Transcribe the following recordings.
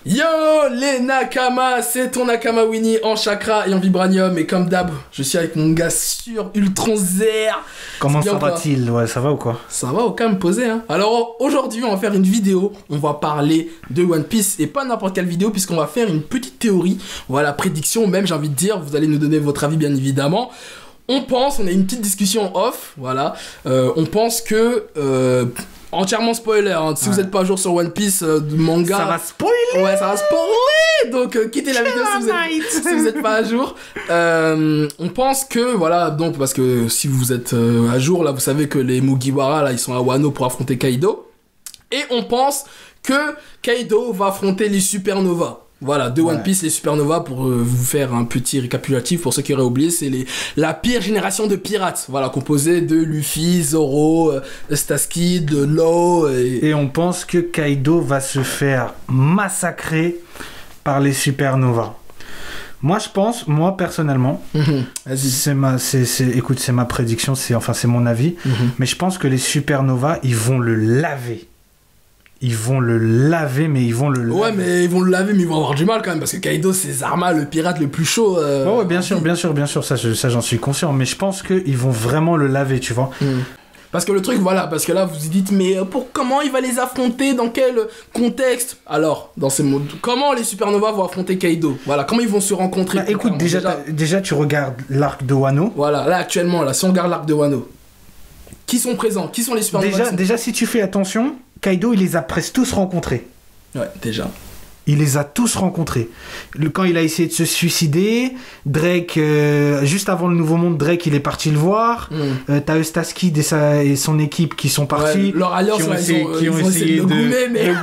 Yo les Nakama, c'est ton Nakama Winnie en chakra et en vibranium. Et comme d'hab, je suis avec mon gars sur Ultron Zer. Comment ça va-t-il? Ouais, ça va ou quoi? Ça va, aucun me poser hein. Alors aujourd'hui on va faire une vidéo, on va parler de One Piece. Et pas n'importe quelle vidéo, puisqu'on va faire une petite théorie. Voilà, prédiction même, j'ai envie de dire. Vous allez nous donner votre avis bien évidemment. On pense, on a une petite discussion off, voilà. On pense que... entièrement spoiler, hein. Si vous n'êtes pas à jour sur One Piece, manga... Ça va spoiler. Ouais, ça va spoiler. Donc quittez la vidéo si vous n'êtes pas à jour. On pense que, voilà, donc parce que si vous êtes à jour, là, vous savez que les Mugiwara, là, ils sont à Wano pour affronter Kaido. Et on pense que Kaido va affronter les Supernovas. Voilà, de One Piece, les Supernovas, pour vous faire un petit récapitulatif pour ceux qui auraient oublié, c'est la pire génération de pirates, voilà, composée de Luffy, Zoro, Starsky, de Law et on pense que Kaido va se faire massacrer par les Supernovas. Moi je pense, moi personnellement, vas-y. Écoute, c'est ma prédiction, c'est mon avis, mais je pense que les Supernovas, ils vont le laver. Ils vont le laver, mais ils vont le laver. Ouais, mais ils vont le laver, mais ils vont avoir du mal quand même, parce que Kaido, c'est Zarma, le pirate le plus chaud. Ouais, bien sûr, ça j'en suis conscient, mais je pense qu'ils vont vraiment le laver, tu vois. Parce que le truc, voilà, parce que là, vous vous dites, mais comment il va les affronter, dans quel contexte? Alors, dans ces mots, comment les Supernovas vont affronter Kaido? Voilà, comment ils vont se rencontrer? Bah, écoute, déjà, tu regardes l'arc de Wano. Voilà, là, actuellement, là, si on regarde l'arc de Wano, qui sont présents? Qui sont les Supernovas? Déjà, si tu fais attention... Kaido, il les a presque tous rencontrés. Ouais, déjà. Il les a tous rencontrés. Quand il a essayé de se suicider, Drake, juste avant le Nouveau Monde, Drake, il est parti le voir. T'as Eustaski et son équipe qui sont partis. Ouais, leur alliance, qui ont essayé de goumer, mais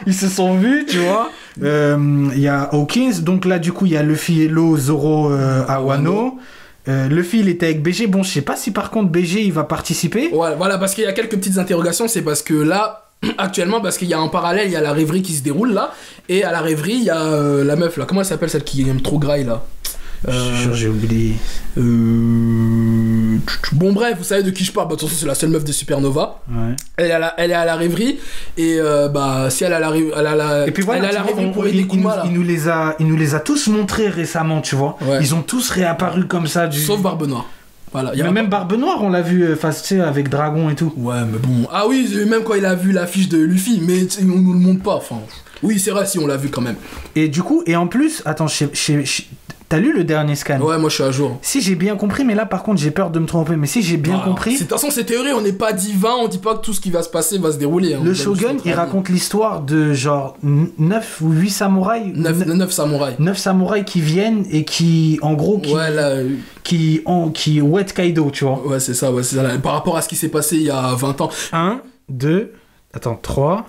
ils se sont vus, tu vois. Il y a Hawkins. Donc là, du coup, il y a Luffy et Law, Zoro à Wano. Luffy il était avec BG, bon je sais pas si par contre BG il va participer. Ouais, voilà, parce qu'il y a quelques petites interrogations, c'est parce que là, actuellement, parce qu'il y a un parallèle, il y a la rêverie qui se déroule là, et à la rêverie il y a la meuf là, comment elle s'appelle celle qui aime trop graille là? Je suis sûr, j'ai oublié. Bon bref, vous savez de qui je parle. Bah, de toute façon, c'est la seule meuf des Supernova. Ouais. Elle est à la rêverie. Et bah, si elle a la rêverie, et puis voilà, elle a la rêverie pour aider Kuma, là. Il nous les a tous montrés récemment, tu vois. Ouais. Ils ont tous réapparu comme ça. Sauf Barbe Noire. Voilà, mais même Barbe Noire, on l'a vu, tu sais, avec Dragon et tout. Ouais, mais bon. Ah oui, même quand il a vu l'affiche de Luffy, mais on nous le montre pas. Enfin, oui, c'est vrai, si on l'a vu quand même. Et du coup, et en plus, attends, t'as lu le dernier scan? Ouais, moi je suis à jour. Si j'ai bien compris, mais là par contre j'ai peur de me tromper, mais si j'ai bien compris... De toute façon c'est théorie, on n'est pas divin, on dit pas que tout ce qui va se passer va se dérouler. Hein. Le Shogun, il raconte l'histoire de genre 9 ou 8 samouraïs. 9 samouraïs. 9 samouraïs qui viennent et qui, en gros, qui wet Kaido, tu vois. Ouais, c'est ça, par rapport à ce qui s'est passé il y a 20 ans. 1, 2, attends, 3,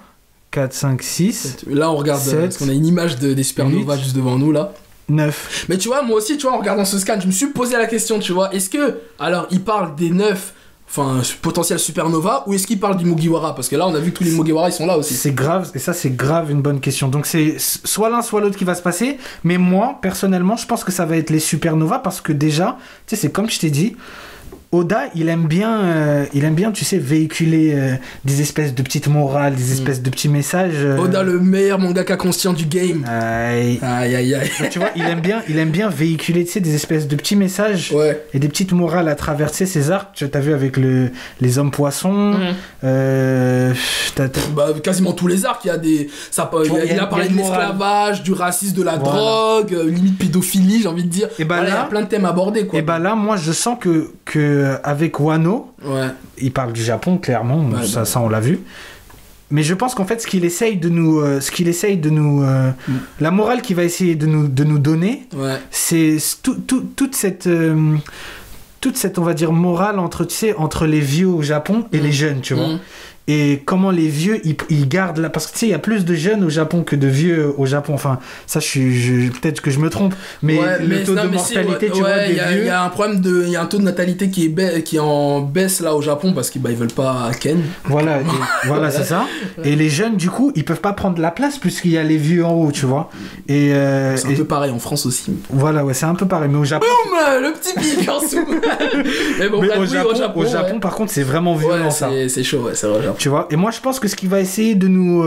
4, 5, 6... Là on regarde, 7, parce qu'on a une image des supernovas juste devant nous là. 9. Mais tu vois, moi aussi, tu vois, en regardant ce scan, je me suis posé la question, tu vois, est-ce que, alors, il parle des 9, enfin, potentiels supernova, ou est-ce qu'il parle du Mugiwara? Parce que là, on a vu que tous les Mugiwara, ils sont là aussi. C'est grave, et ça, c'est grave une bonne question. Donc, c'est soit l'un, soit l'autre qui va se passer, mais moi, personnellement, je pense que ça va être les supernovas, parce que déjà, tu sais, c'est comme je t'ai dit, Oda, il aime bien, tu sais, véhiculer des espèces de petites morales, des espèces de petits messages. Oda, le meilleur mangaka conscient du game. Aïe. Donc, tu vois, il aime bien véhiculer, tu sais, des espèces de petits messages et des petites morales à travers, tu sais, ces arcs. Tu as vu avec les hommes poissons. Bah, quasiment tous les arcs, il y a des. Il a parlé de l'esclavage, du racisme, de la drogue, limite pédophilie, j'ai envie de dire. Et bah il y a plein de thèmes abordés, quoi. Et bah là, moi, je sens que avec Wano, il parle du Japon clairement, ça on l'a vu. Mais je pense qu'en fait, ce qu'il essaye de nous, la morale qu'il va essayer de nous donner, c'est toute cette, on va dire, morale entre les vieux au Japon et les jeunes, tu vois. Et comment les vieux ils gardent là, parce que tu sais il y a plus de jeunes au Japon que de vieux au Japon, enfin ça peut-être que je me trompe, mais le taux de mortalité tu vois des vieux, il y a un problème il y a un taux de natalité qui est en baisse là au Japon parce qu'ils veulent pas Ken, voilà c'est ça, et les jeunes du coup ils peuvent pas prendre la place puisqu'il y a les vieux en haut, tu vois, et c'est un peu pareil en France aussi, voilà, ouais, c'est un peu pareil, mais au Japon boum, le petit bip en dessous. Mais bon, au Japon par contre c'est vraiment violent, ça c'est chaud, c'est vrai. Tu vois, et moi je pense que ce qu'il va essayer de nous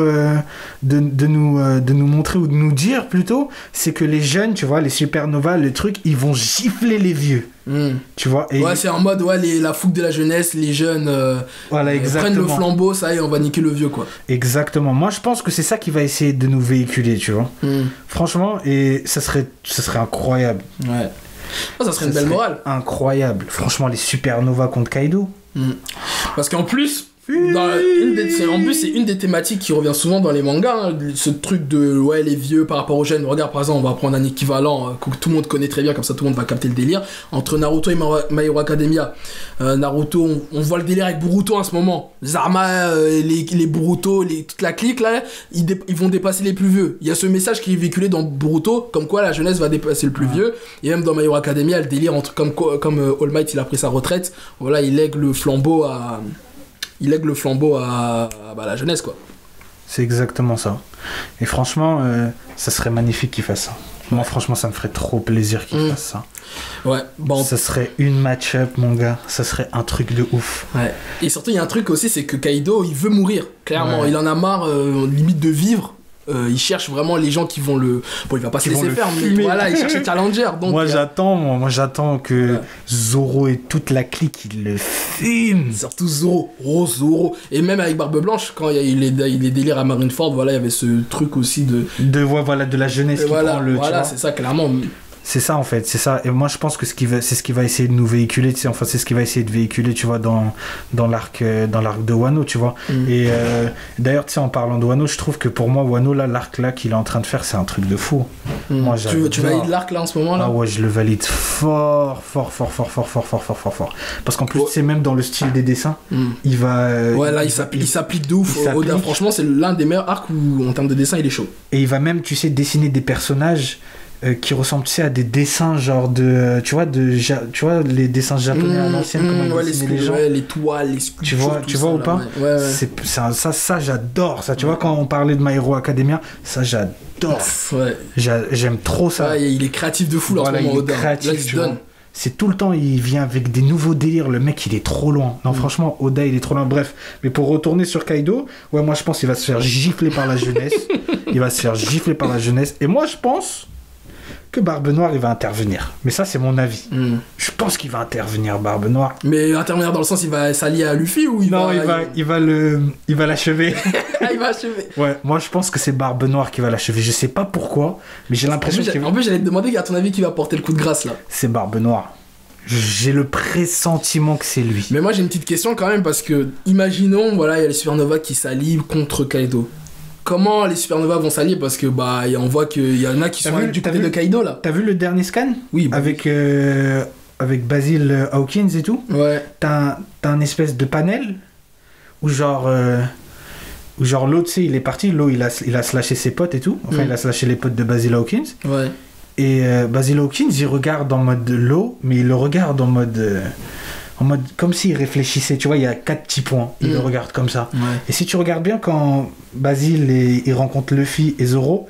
montrer ou de nous dire plutôt, c'est que les jeunes, tu vois, les supernovas, le truc, ils vont gifler les vieux. Tu vois, et c'est en mode la fougue de la jeunesse, les jeunes voilà, prennent le flambeau, ça y est, on va niquer le vieux, quoi. Exactement. Moi je pense que c'est ça qui va essayer de nous véhiculer, tu vois. Franchement, et ça serait incroyable. Ouais. Ça serait une belle morale. Incroyable. Franchement, les supernovas contre Kaido. Parce qu'en plus, c'est une des thématiques qui revient souvent dans les mangas, hein, ce truc de les vieux par rapport aux jeunes. Regarde, par exemple, on va prendre un équivalent que tout le monde connaît très bien, comme ça tout le monde va capter le délire. Entre Naruto et My Hero Academia, Naruto, on voit le délire avec Boruto en ce moment. Zarma, les Boruto, toute la clique là, ils vont dépasser les plus vieux. Il y a ce message qui est véhiculé dans Boruto, comme quoi la jeunesse va dépasser le plus vieux. Et même dans My Hero Academia, le délire comme All Might, il a pris sa retraite, voilà, il lègue le flambeau à la jeunesse, quoi. C'est exactement ça. Et franchement, ça serait magnifique qu'il fasse ça. Moi, franchement, ça me ferait trop plaisir qu'il fasse ça. Ouais, bon. Ça serait une match-up, mon gars. Ça serait un truc de ouf. Ouais. Et surtout, il y a un truc aussi, c'est que Kaido, il veut mourir. Clairement, il en a marre, limite, de vivre. Il cherche vraiment les gens qui vont le... Bon, il va pas se laisser faire, mais voilà, il cherche les challengers. Donc, moi, j'attends que Zoro et toute la clique, ils le fument. Surtout Zoro. Et même avec Barbe Blanche, quand il y a eu les délires à Marineford, voilà, il y avait ce truc aussi de la jeunesse qui prend le... Voilà, c'est ça, clairement. C'est ça en fait, c'est ça. Et moi je pense que c'est ce qui va essayer de nous véhiculer, tu sais, enfin c'est ce qui va essayer de véhiculer, tu vois, dans l'arc de Wano, tu vois. Et d'ailleurs, tu sais, en parlant de Wano, je trouve que pour moi Wano là, l'arc là qu'il est en train de faire, c'est un truc de fou. Moi tu valides l'arc là en ce moment là? Ah ouais, je le valide fort. Parce qu'en plus, c'est même dans le style des dessins, il va il s'applique de ouf. Oda, franchement, c'est l'un des meilleurs arcs où en termes de dessin, il est chaud. Et il va même, tu sais, dessiner des personnages qui ressemblent, tu sais, à des dessins genre de tu vois les dessins japonais à l'ancienne, comment ils dessinaient les gens, les toiles, les sculptures, tu vois ou pas, ouais. ça j'adore ça, tu vois, quand on parlait de My Hero Academia, ça j'adore. J'aime trop ça. Il est créatif de fou là, voilà, en ce moment, il est créatif, tu vois. C'est tout le temps, il vient avec des nouveaux délires. Le mec, il est trop loin. Non, franchement, Oda, il est trop loin. Bref, mais pour retourner sur Kaido, moi, je pense qu'il va se faire gifler par la jeunesse. Et moi, je pense que Barbe Noire, il va intervenir. Mais ça, c'est mon avis. Je pense qu'il va intervenir, Barbe Noire. Mais intervenir dans le sens, il va s'allier à Luffy ou il va l'achever. Il va achever. Ouais, moi, je pense que c'est Barbe Noire qui va l'achever. Je sais pas pourquoi, mais j'ai l'impression En plus, j'allais te demander, à ton avis, qui va porter le coup de grâce, là. C'est Barbe Noire. J'ai le pressentiment que c'est lui. Mais moi, j'ai une petite question quand même, parce que, imaginons, voilà, il y a les supernovas qui s'allient contre Kaido. Comment les supernovas vont s'allier? Parce que on voit qu'il y en a qui sont du côté de Kaido là. T'as vu le dernier scan? Oui. Avec Basil Hawkins et tout. Ouais. T'as un espèce de panel où genre l'autre, tu sais, il est parti, l'eau il a slashé ses potes et tout. Enfin il a slashé les potes de Basil Hawkins. Ouais. Et Basil Hawkins il regarde en mode l'eau, mais il le regarde en mode comme s'il réfléchissait, tu vois, il y a 4 petits points, il le regarde comme ça. Ouais. Et si tu regardes bien, quand Basil il rencontre Luffy et Zoro,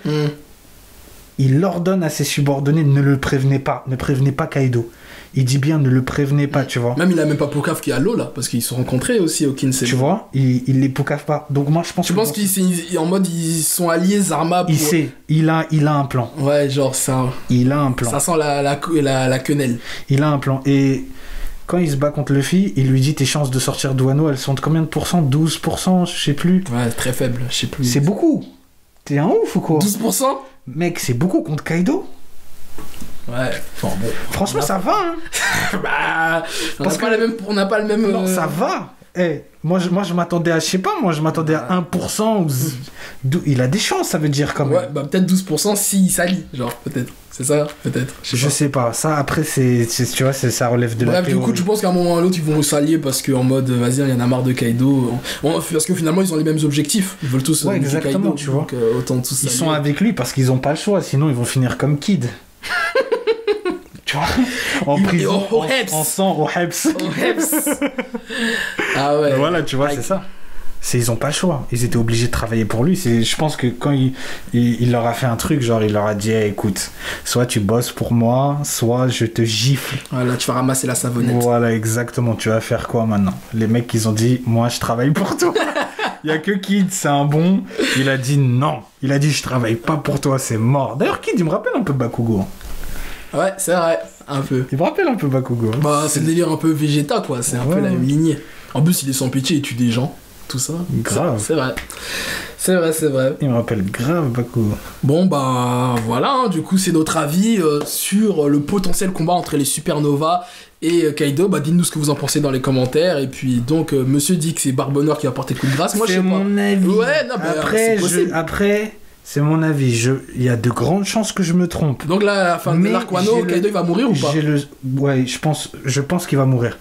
il ordonne à ses subordonnés ne prévenez pas Kaido. Il dit bien ne le prévenez pas, tu vois. Même il a même pas Pokaf qui est à l'eau là, parce qu'ils se sont rencontrés aussi au Kinsey. Tu vois, il les Pokaf pas. Donc moi je pense. Tu penses qu'ils en mode ils sont alliés Zarma pour... Il sait, il a un plan. Ouais, genre ça. Il a un plan. Ça sent la quenelle. Il a un plan. Et quand il se bat contre Luffy, il lui dit tes chances de sortir de Wano, elles sont de combien de pourcents? 12%, je sais plus. Ouais, très faible, je sais plus. C'est beaucoup. T'es un ouf ou quoi? 12%? Mec, c'est beaucoup contre Kaido. Ouais, bon. Franchement, ça va, hein. Bah, on n'a pas le même... Non, ça va. Moi, je m'attendais à, je sais pas, à 1% ou... Il a des chances, ça veut dire, quand même. Ouais, bah peut-être 12% s'il s'allie, genre, peut-être. C'est ça, peut-être. Je sais pas. Ça, après, tu vois, ça relève de la théorie. Bref, du coup, tu penses qu'à un moment ou à l'autre, ils vont s'allier parce qu'en mode, vas-y, il y en a marre de Kaido. Parce que finalement, ils ont les mêmes objectifs. Ils veulent tous exactement, Kaido, tu vois. Donc, autant tous ils sont avec lui parce qu'ils ont pas le choix, sinon ils vont finir comme Kid. Tu vois, en prison, en sang, au Heps. Ah ouais. Voilà, tu vois, c'est ça. Ils ont pas le choix. Ils étaient obligés de travailler pour lui. Je pense que quand il leur a fait un truc, genre il leur a dit écoute, soit tu bosses pour moi, soit je te gifle. Voilà, tu vas ramasser la savonnette. Voilà, exactement. Tu vas faire quoi maintenant? Les mecs, ils ont dit moi, je travaille pour toi. Il y a que Kid, c'est un bon. Il a dit non. Il a dit je travaille pas pour toi, c'est mort. D'ailleurs, Kid, il me rappelle un peu Bakugo. Ouais, c'est vrai, un peu. Il me rappelle un peu Bakugo. Bah, c'est le délire un peu Vegeta, quoi. C'est un peu la même lignée. En plus, il est sans pitié, il tue des gens. Tout ça. Grave. C'est vrai. C'est vrai. Il me rappelle grave Bakugo. Bon, bah, voilà. Hein, du coup, c'est notre avis sur le potentiel combat entre les Supernovas et Kaido. Bah, dites-nous ce que vous en pensez dans les commentaires. Et puis, donc, monsieur dit que c'est Barbe Noire qui va porter coup de grâce. Moi, je sais pas. C'est mon avis. Ouais, non, bah, après, c'est mon avis. Il y a de grandes chances que je me trompe. Donc là, à la fin de l'arc Wano, Kaido il va mourir ou pas? Ouais, je pense qu'il va mourir.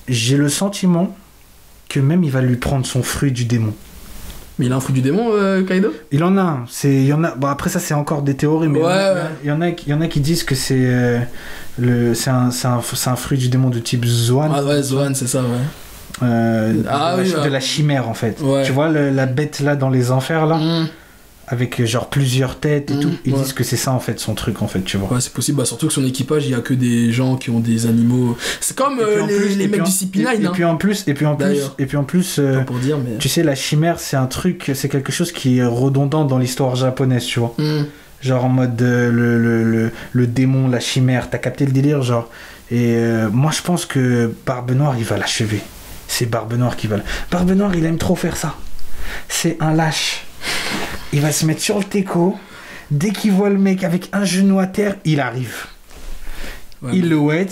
J'ai le sentiment que même il va lui prendre son fruit du démon. Mais il a un fruit du démon, Kaido? Il en a un. Bon, après ça c'est encore des théories, mais il y en a qui disent que c'est un fruit du démon de type Zoan. Ah ouais, Zoan, c'est ça, ouais. De la chimère en fait. Ouais. Tu vois la bête là dans les enfers là, avec genre plusieurs têtes et tout. Ils disent que c'est ça en fait son truc en fait, tu vois. Ouais, c'est possible. Bah, surtout que son équipage, il y a que des gens qui ont des animaux. C'est comme les mecs du CP9. Et puis en plus, pour dire, mais... tu sais, la chimère, c'est un truc, c'est quelque chose qui est redondant dans l'histoire japonaise, tu vois. Genre en mode le démon, la chimère, t'as capté le délire, genre. Et moi, je pense que Barbe Noire, il va l'achever. C'est Barbe Noire qui va. Barbe Noire, il aime trop faire ça. C'est un lâche. Il va se mettre sur le teco. Dès qu'il voit le mec avec un genou à terre, il arrive. Ouais, il le wet.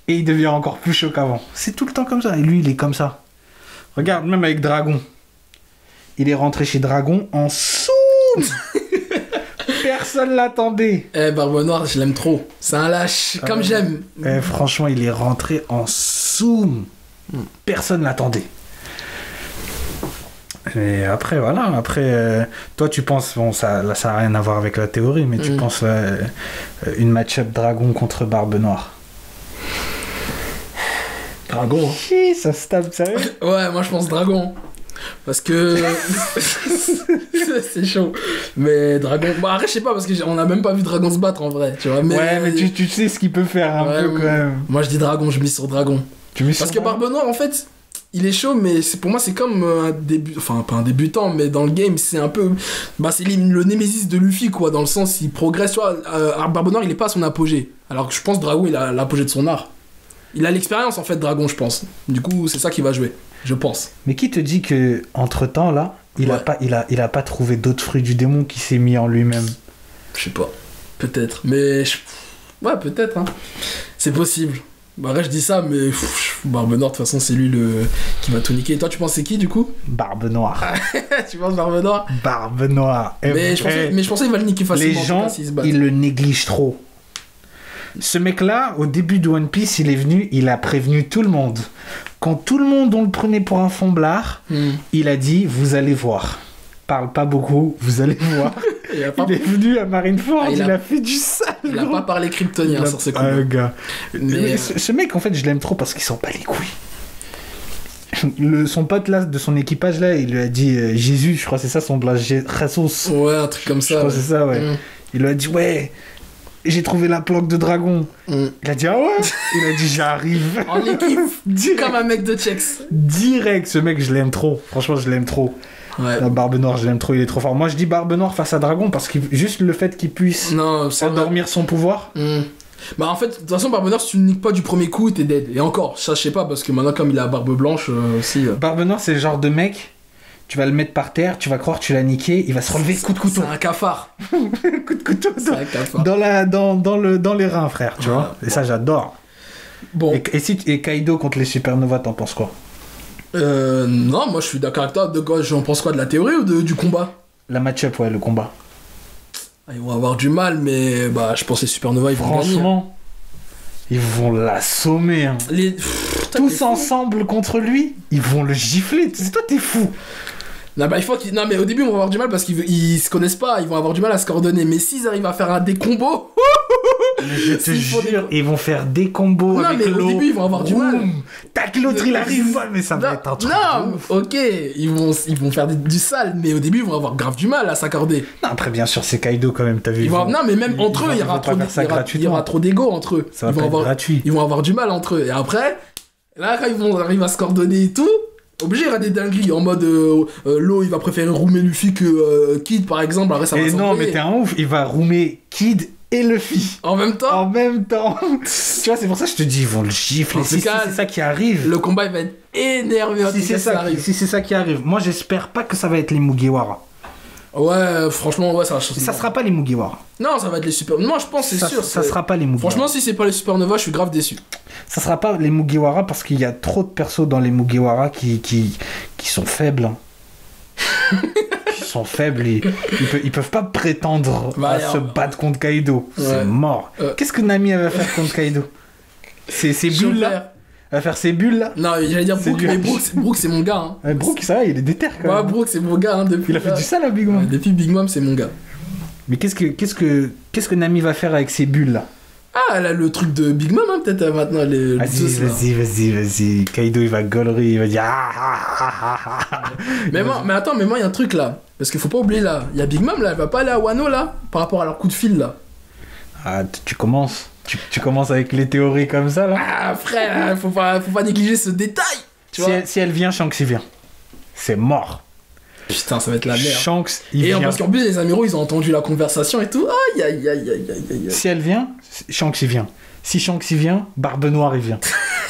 Et il devient encore plus chaud qu'avant. C'est tout le temps comme ça. Et lui, il est comme ça. Regarde, même avec Dragon. Il est rentré chez Dragon en soum. Personne l'attendait. Barbe Noire, je l'aime trop. C'est un lâche, comme j'aime. Franchement, il est rentré en soum. Personne l'attendait. Et après, voilà. Toi, tu penses... Bon, ça n'a rien à voir avec la théorie, mais tu penses une match-up Dragon contre Barbe Noire. Dragon. Hi, ça se tape, sérieux? Ouais, moi, je pense Dragon. Parce que... c'est chaud. Mais Dragon... Bon, après, je sais pas, parce qu'on n'a même pas vu Dragon se battre, en vrai. Tu vois, mais tu sais ce qu'il peut faire, un peu, quand même. Moi, je dis Dragon, je mise sur Dragon. Parce que Barbe Noire, en fait... Il est chaud, mais pour moi, c'est comme un début... Enfin, pas un débutant, mais dans le game, c'est un peu... Bah, c'est le Némésis de Luffy, quoi, dans le sens, il progresse. Tu vois, Barbe Noire, il est pas à son apogée. Alors que je pense que Dragon, il a l'apogée de son art. Il a l'expérience, en fait, Dragon, je pense. Du coup, c'est ça qui va jouer, je pense. Mais qui te dit que entre temps là, il a pas trouvé d'autres fruits du démon qui s'est mis en lui-même? Je sais pas. Peut-être. Mais... Ouais, peut-être, hein. C'est possible. Bah, je dis ça, mais Barbe Noire, de toute façon, c'est lui qui va tout niquer. Et toi, tu penses c'est qui, du coup? Barbe Noire. Tu penses Barbe Noire? Barbe Noire. Mais je pensais qu'il va le niquer facilement. Les gens, ils le négligent trop. Ce mec-là, au début de One Piece, il est venu, il a prévenu tout le monde. Quand tout le monde, on le prenait pour un fomblard, il a dit, vous allez voir. Parle pas beaucoup, vous allez voir. Il est venu à Marineford, il a fait du sale. Il a pas parlé kryptonien sur ce coup. Gars. Mais ce mec, en fait, je l'aime trop parce qu'il s'en bat les couilles. Son pote là, de son équipage là, il lui a dit Jésus, je crois que c'est ça son blase, Jesus. Ouais, un truc comme ça. Je crois que c'est ça, ouais. Il lui a dit, ouais, j'ai trouvé la planque de dragon. Il a dit, ah ouais? Il a dit, j'arrive. En équipe, comme un mec de Chex. Direct, ce mec, je l'aime trop. Franchement, je l'aime trop. Ouais. La Barbe Noire, je l'aime trop, il est trop fort. Moi, je dis Barbe Noire face à Dragon parce que juste le fait qu'il puisse endormir son pouvoir. Bah, en fait, de toute façon, Barbe Noire, si tu ne niques pas du premier coup, t'es dead. Et encore, ça, je sais pas, parce que maintenant, comme il a la barbe blanche aussi. Barbe Noire, c'est le genre de mec, tu vas le mettre par terre, tu vas croire que tu l'as niqué, il va se relever coup de couteau. C'est un cafard. Coup de couteau dans les reins, frère, tu vois. Et ça, j'adore. Bon. Et Kaido contre les Supernovas, t'en penses quoi? Non, moi je suis d'accord avec toi. J'en pense quoi, de la théorie ou du combat? La match-up, ouais, le combat. Ils vont avoir du mal, mais bah je pense que les Supernovas ils vont gagner. Franchement, ils vont l'assommer. Hein. Tous ensemble contre lui, ils vont le gifler. Toi, t'es fou. Non, bah, non, mais au début, ils vont avoir du mal parce qu'ils se connaissent pas, ils vont avoir du mal à se coordonner. Mais s'ils arrivent à faire des combos. Je te jure, ils vont faire des combos. Non, avec mais au début, ils vont avoir du mal. Tac, l'autre, il arrive, mais ça va être un truc. Non, ok, ils vont faire du sale, mais au début, ils vont avoir grave du mal à s'accorder. Non, après, bien sûr, c'est Kaido quand même, t'as vu. Non, mais même entre eux, il y aura trop d'ego entre eux. Ça va pas être gratuit. Ils vont avoir du mal entre eux. Et après, là, quand ils vont arriver à se coordonner et tout. Obligé, il y aura des dingueries en mode Law il va préférer roomer Luffy que Kid par exemple. Après, ça va non, mais t'es un ouf, il va roomer Kid et Luffy. En même temps. En même temps. Tu vois, c'est pour ça que je te dis, ils vont le gifler. Si c'est ça qui arrive. Le combat il va être énervé. Si c'est ça qui arrive. Moi, j'espère pas que ça va être les Mugiwara. Ouais, franchement, ouais, ça sera pas les Mugiwara. Non, ça va être les super. Moi, je pense, c'est sûr. Ça sera pas les Mugiwara. Franchement, si c'est pas les Supernova, je suis grave déçu. Ça sera pas les Mugiwara parce qu'il y a trop de persos dans les Mugiwara qui sont faibles. Hein. Ils sont faibles. Ils peuvent pas prétendre à se battre contre Kaido. Ouais. C'est mort. Qu'est-ce que Nami va faire contre Kaido? Ces bulles là. Elle va faire ses bulles là. Non, j'allais dire Brook, mais Brook c'est mon gars. Hein. Brook, ça va, il est déter quand même. Ouais, Brook c'est mon gars. Hein, il a fait du sale à Big Mom. Depuis Big Mom, c'est mon gars. Mais qu'est-ce que Nami va faire avec ses bulles là? Ah, elle a le truc de Big Mom, hein, peut-être maintenant. Vas-y. Kaido il va gaulerie, il va dire. Mais attends, moi il y a un truc là. Parce qu'il faut pas oublier là. Il y a Big Mom là, elle va pas aller à Wano là, par rapport à leur coup de fil là. Ah, tu commences. Tu commences avec les théories comme ça, là. Ah, frère, faut pas négliger ce détail. Tu vois si elle vient, Shanks, il vient. C'est mort. Putain, ça va être la merde. Shanks, il vient. Parce qu'en plus, les amiraux, ils ont entendu la conversation et tout. Aïe. Si elle vient, Shanks, il vient. Si Shanks, il vient, Barbe Noire, il vient.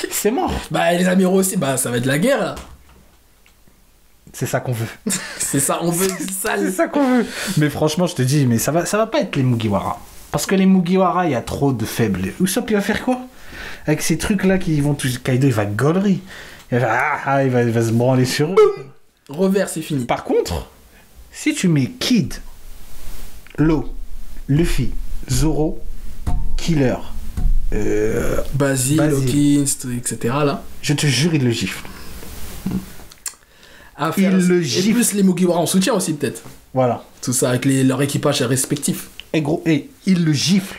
C'est mort. Bah, les amiraux aussi, bah, ça va être la guerre, là. C'est ça qu'on veut. C'est ça, on veut du sale. C'est ça qu'on veut. Mais franchement, je te dis, mais ça va pas être les Mugiwara. Parce que les Mugiwara, il y a trop de faibles. Usopp, il va faire quoi? Avec ces trucs-là qui vont tous... Kaido, il va gaulerie. Il va se branler sur eux. Revers, c'est fini. Par contre, si tu mets Kid, Law, Luffy, Zoro, Killer, Basil, Hawkins, etc. là. Je te jure, il le gifle. Il le gifle. Et plus les Mugiwara en soutien aussi, peut-être. Voilà. Tout ça avec leur équipage respectif. Et gros, il le gifle.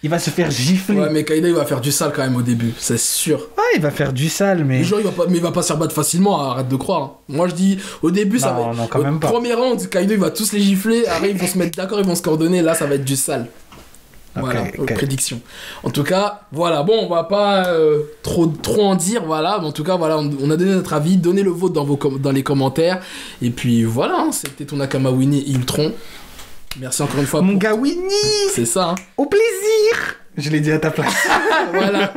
Il va se faire gifler. Ouais, mais Kaido, il va faire du sale quand même au début, c'est sûr. Ouais, il va faire du sale, mais... Genre, il va pas se faire battre facilement, arrête de croire. Moi, je dis, au début, ça va être... Non, quand même pas. Premier round, Kaido, il va tous les gifler, après, ils vont se mettre d'accord, ils vont se coordonner, là, ça va être du sale. Voilà, prédiction. En tout cas, voilà, bon, on va pas trop en dire, voilà, mais en tout cas, voilà, on a donné notre avis, donnez le vôtre dans les commentaires, et puis voilà, hein, c'était ton Nakama Winnie Ultron. Merci encore une fois. Mon gars Winnie. C'est ça. Hein. Au plaisir. Je l'ai dit à ta place. Voilà.